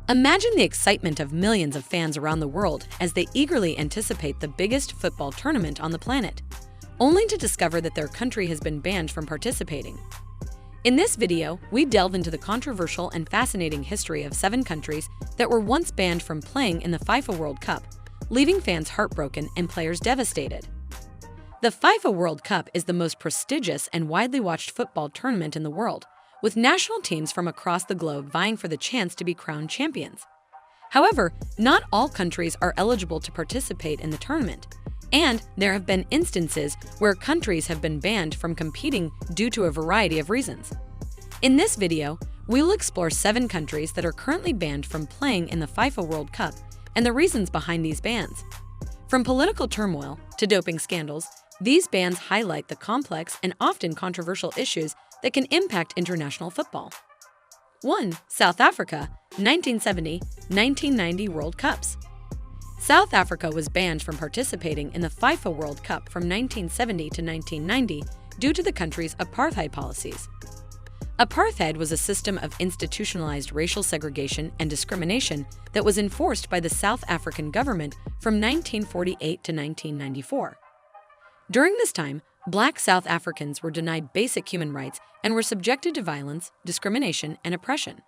Imagine the excitement of millions of fans around the world as they eagerly anticipate the biggest football tournament on the planet, only to discover that their country has been banned from participating. In this video, we delve into the controversial and fascinating history of 7 countries that were once banned from playing in the FIFA World Cup, leaving fans heartbroken and players devastated. The FIFA World Cup is the most prestigious and widely watched football tournament in the world, with national teams from across the globe vying for the chance to be crowned champions. However, not all countries are eligible to participate in the tournament, and there have been instances where countries have been banned from competing due to a variety of reasons. In this video, we will explore 7 countries that are currently banned from playing in the FIFA World Cup and the reasons behind these bans. From political turmoil to doping scandals, these bans highlight the complex and often controversial issues that can impact international football. 1. South Africa, 1970-1990 World Cups. South Africa was banned from participating in the FIFA World Cup from 1970 to 1990 due to the country's apartheid policies. Apartheid was a system of institutionalized racial segregation and discrimination that was enforced by the South African government from 1948 to 1994. During this time, Black South Africans were denied basic human rights and were subjected to violence, discrimination, and oppression.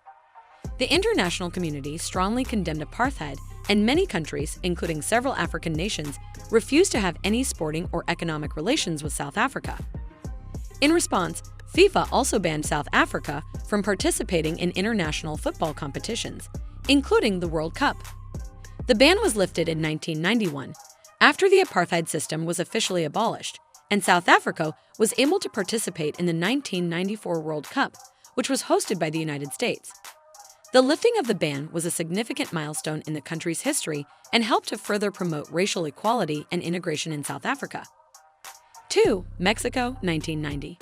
The international community strongly condemned apartheid, and many countries, including several African nations, refused to have any sporting or economic relations with South Africa. In response, FIFA also banned South Africa from participating in international football competitions, including the World Cup. The ban was lifted in 1991, after the apartheid system was officially abolished, and South Africa was able to participate in the 1994 World Cup, which was hosted by the United States. The lifting of the ban was a significant milestone in the country's history and helped to further promote racial equality and integration in South Africa. 2. Mexico, 1990.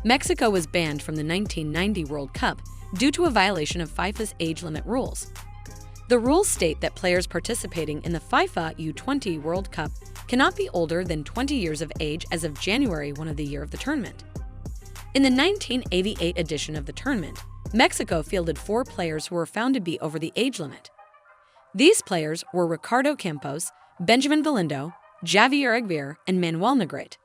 Mexico was banned from the 1990 World Cup due to a violation of FIFA's age limit rules. The rules state that players participating in the FIFA U20 World Cup cannot be older than 20 years of age as of January 1 of the year of the tournament. In the 1988 edition of the tournament, Mexico fielded 4 players who were found to be over the age limit. These players were Ricardo Campos, Benjamin Valindo, Javier Aguirre, and Manuel Negrete.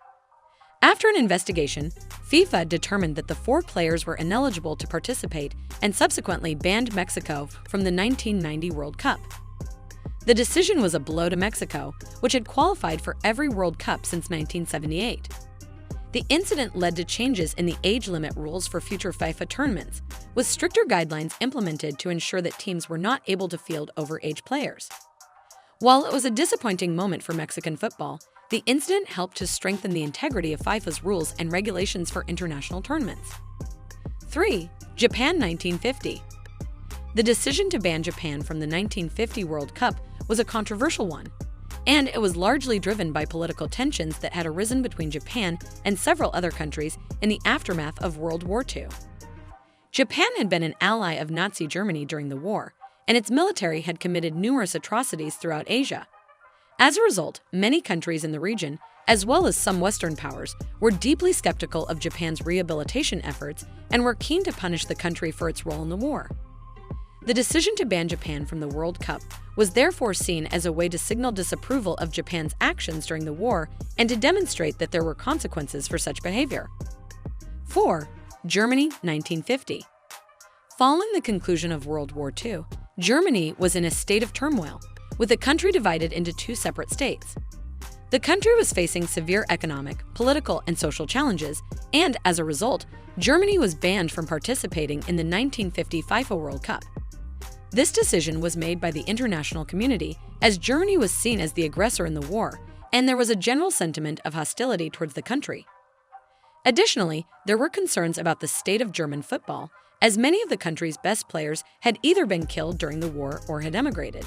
After an investigation, FIFA determined that the 4 players were ineligible to participate and subsequently banned Mexico from the 1990 World Cup. The decision was a blow to Mexico, which had qualified for every World Cup since 1978. The incident led to changes in the age limit rules for future FIFA tournaments, with stricter guidelines implemented to ensure that teams were not able to field overage players. While it was a disappointing moment for Mexican football, the incident helped to strengthen the integrity of FIFA's rules and regulations for international tournaments. 3. Japan, 1950. The decision to ban Japan from the 1950 World Cup was a controversial one, and it was largely driven by political tensions that had arisen between Japan and several other countries in the aftermath of World War II. Japan had been an ally of Nazi Germany during the war, and its military had committed numerous atrocities throughout Asia. As a result, many countries in the region, as well as some Western powers, were deeply skeptical of Japan's rehabilitation efforts and were keen to punish the country for its role in the war. The decision to ban Japan from the World Cup was therefore seen as a way to signal disapproval of Japan's actions during the war and to demonstrate that there were consequences for such behavior. 4. Germany, 1950. Following the conclusion of World War II, Germany was in a state of turmoil, with the country divided into 2 separate states. The country was facing severe economic, political, and social challenges, and as a result, Germany was banned from participating in the 1950 FIFA World Cup. This decision was made by the international community as Germany was seen as the aggressor in the war, and there was a general sentiment of hostility towards the country. Additionally, there were concerns about the state of German football, as many of the country's best players had either been killed during the war or had emigrated.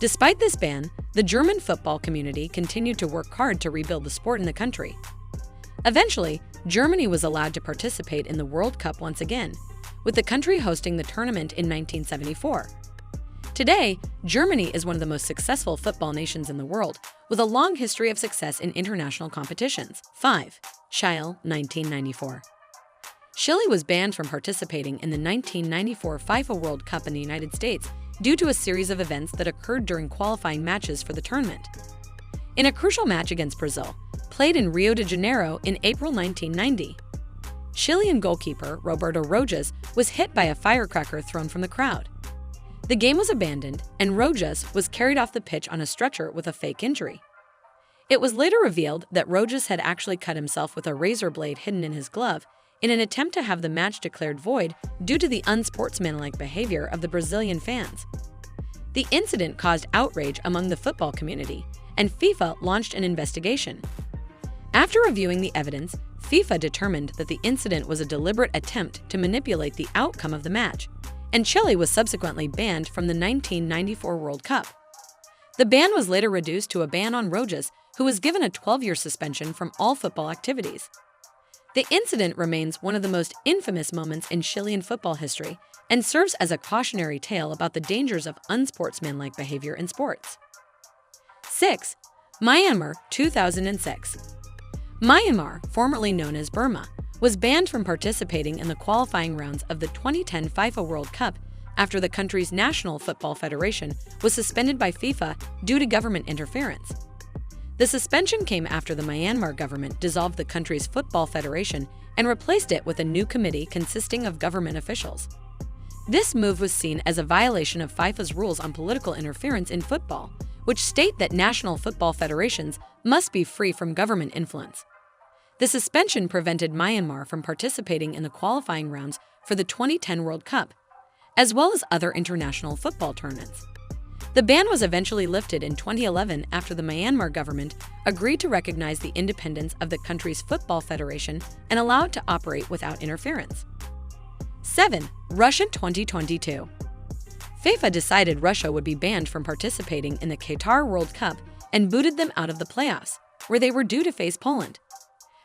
Despite this ban, the German football community continued to work hard to rebuild the sport in the country. Eventually, Germany was allowed to participate in the World Cup once again, with the country hosting the tournament in 1974. Today, Germany is one of the most successful football nations in the world, with a long history of success in international competitions. 5. Chile, 1994. Chile was banned from participating in the 1994 FIFA World Cup in the United States due to a series of events that occurred during qualifying matches for the tournament. In a crucial match against Brazil, played in Rio de Janeiro in April 1990, Chilean goalkeeper Roberto Rojas was hit by a firecracker thrown from the crowd. The game was abandoned, and Rojas was carried off the pitch on a stretcher with a fake injury. It was later revealed that Rojas had actually cut himself with a razor blade hidden in his glove in an attempt to have the match declared void due to the unsportsmanlike behavior of the Brazilian fans. The incident caused outrage among the football community, and FIFA launched an investigation. After reviewing the evidence, FIFA determined that the incident was a deliberate attempt to manipulate the outcome of the match, and Chile was subsequently banned from the 1994 World Cup. The ban was later reduced to a ban on Rojas, who was given a 12-year suspension from all football activities. The incident remains one of the most infamous moments in Chilean football history and serves as a cautionary tale about the dangers of unsportsmanlike behavior in sports. 6. Myanmar, 2006. Myanmar, formerly known as Burma, was banned from participating in the qualifying rounds of the 2010 FIFA World Cup after the country's National Football Federation was suspended by FIFA due to government interference. The suspension came after the Myanmar government dissolved the country's football federation and replaced it with a new committee consisting of government officials. This move was seen as a violation of FIFA's rules on political interference in football, which state that national football federations must be free from government influence. The suspension prevented Myanmar from participating in the qualifying rounds for the 2010 World Cup, as well as other international football tournaments. The ban was eventually lifted in 2011 after the Myanmar government agreed to recognize the independence of the country's football federation and allow it to operate without interference. 7. Russia 2022. FIFA decided Russia would be banned from participating in the Qatar World Cup and booted them out of the playoffs, where they were due to face Poland.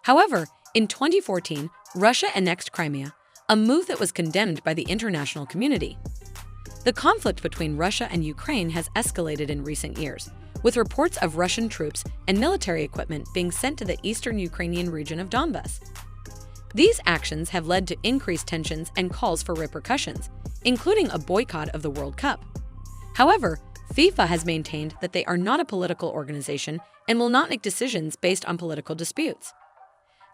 However, in 2014, Russia annexed Crimea, a move that was condemned by the international community. The conflict between Russia and Ukraine has escalated in recent years, with reports of Russian troops and military equipment being sent to the eastern Ukrainian region of Donbas. These actions have led to increased tensions and calls for repercussions, including a boycott of the World Cup. However, FIFA has maintained that they are not a political organization and will not make decisions based on political disputes.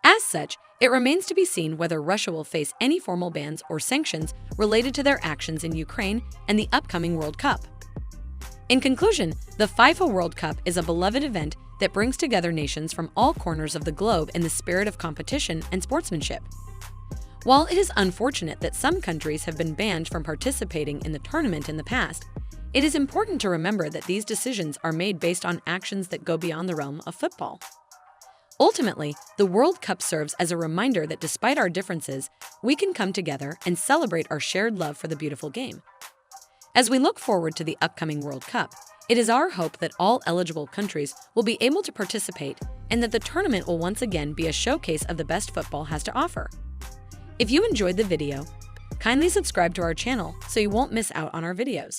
As such, it remains to be seen whether Russia will face any formal bans or sanctions related to their actions in Ukraine and the upcoming World Cup. In conclusion, the FIFA World Cup is a beloved event that brings together nations from all corners of the globe in the spirit of competition and sportsmanship. While it is unfortunate that some countries have been banned from participating in the tournament in the past, it is important to remember that these decisions are made based on actions that go beyond the realm of football. Ultimately, the World Cup serves as a reminder that despite our differences, we can come together and celebrate our shared love for the beautiful game. As we look forward to the upcoming World Cup, it is our hope that all eligible countries will be able to participate and that the tournament will once again be a showcase of the best football has to offer. If you enjoyed the video, kindly subscribe to our channel so you won't miss out on our videos.